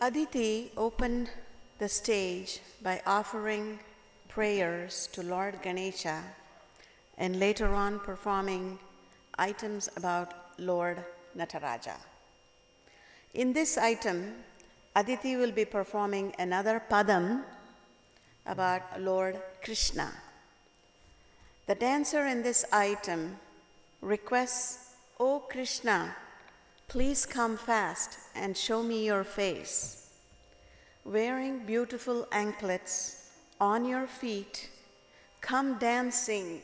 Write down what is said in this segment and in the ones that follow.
Aditi opened the stage by offering prayers to Lord Ganesha and later on performing items about Lord Nataraja. In this item, Aditi will be performing another padam about Lord Krishna. The dancer in this item requests, "O Krishna, please come fast and show me your face. Wearing beautiful anklets on your feet, come dancing,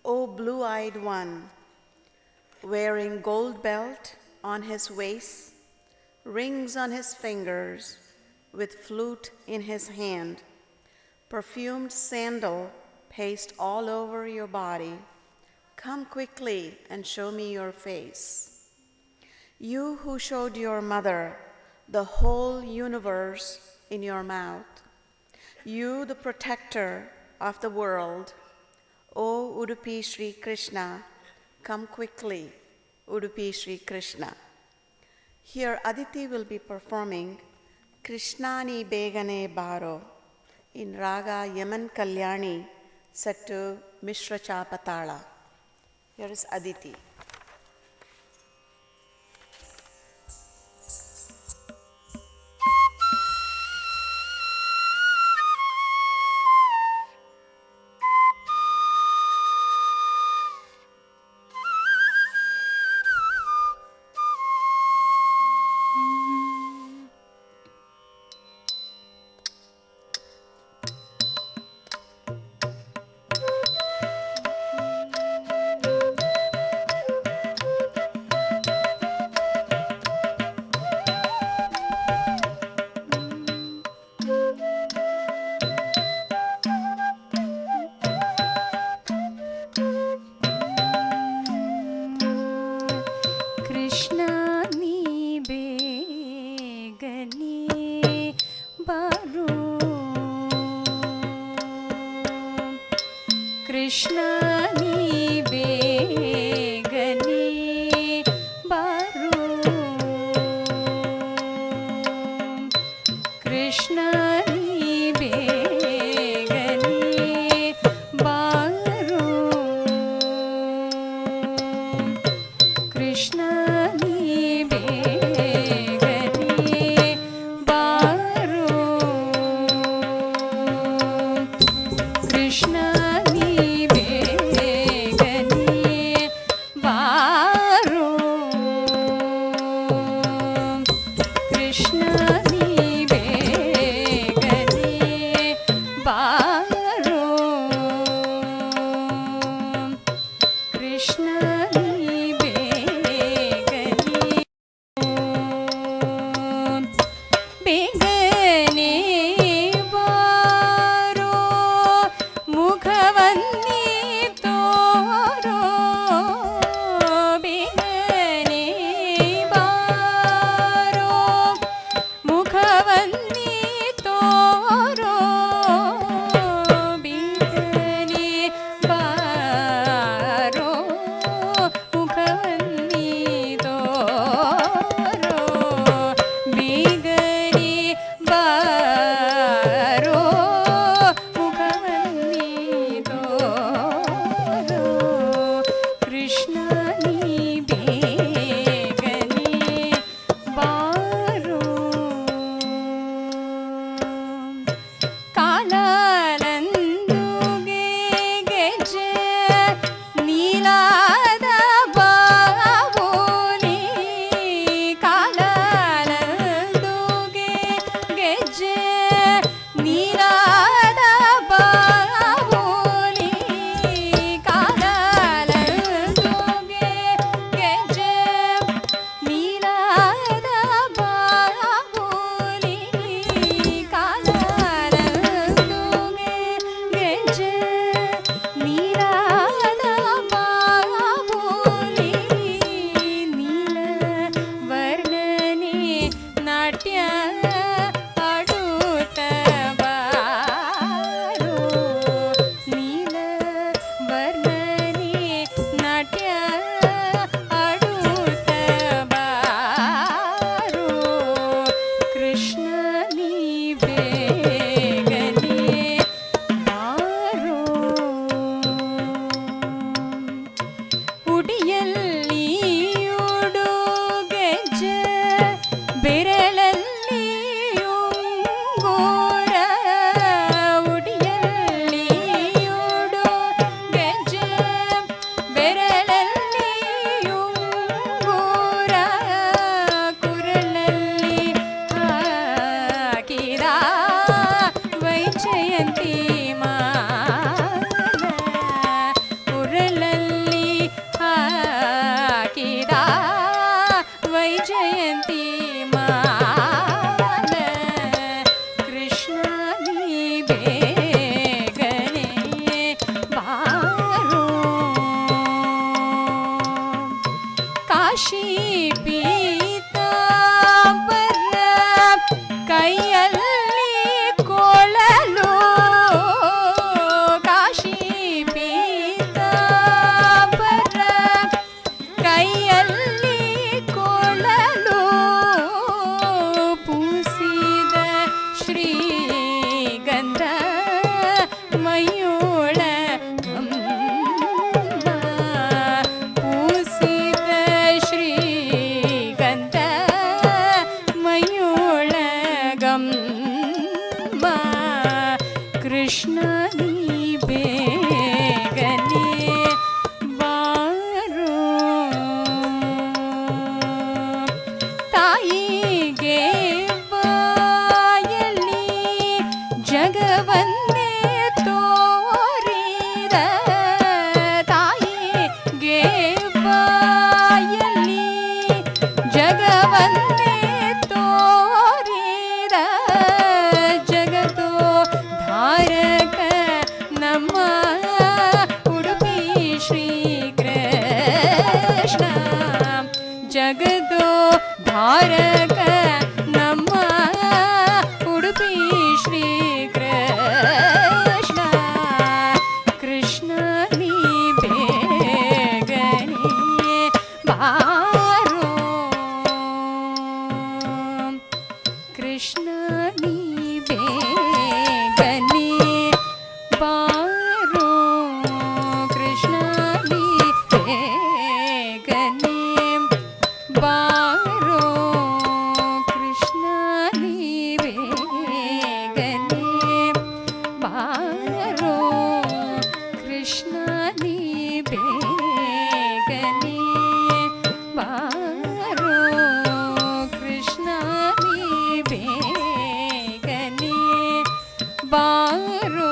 O blue-eyed one. Wearing gold belt on his waist, rings on his fingers, with flute in his hand, perfumed sandal paste all over your body. Come quickly and show me your face. You who showed your mother the whole universe in your mouth, you the protector of the world, O Udupi Sri Krishna, come quickly, Udupi Sri Krishna." Here Aditi will be performing Krishnani Begane Baro in Raga Yaman Kalyani set to Mishra Chapatala. Here is Aditi. Shrikrishna ಜಗದೋ ಧಾರಕ ನಮ್ಮ ಉಡುಪಿ ಶ್ರೀಕೃಷ್ಣ ಕೃಷ್ಣ ನೀ ಬೇಗನೆ ಬಾರೋ ಕೃಷ್ಣ ನೀ ಬೇಗನೆ ಬಾರೋ ಕೃಷ್ಣ ನೀ ಬೇಗನೆ ಬಾರೋ ಕೃಷ್ಣ ನೀ ಬೇಗನೆ ಬಾರೋ ಕೃಷ್ಣ ನೀ ಬೇಗನೆ ಬಾರೋ ಕೃಷ್ಣ ನೀ ಬೇಗನೆ ಬಾರೋ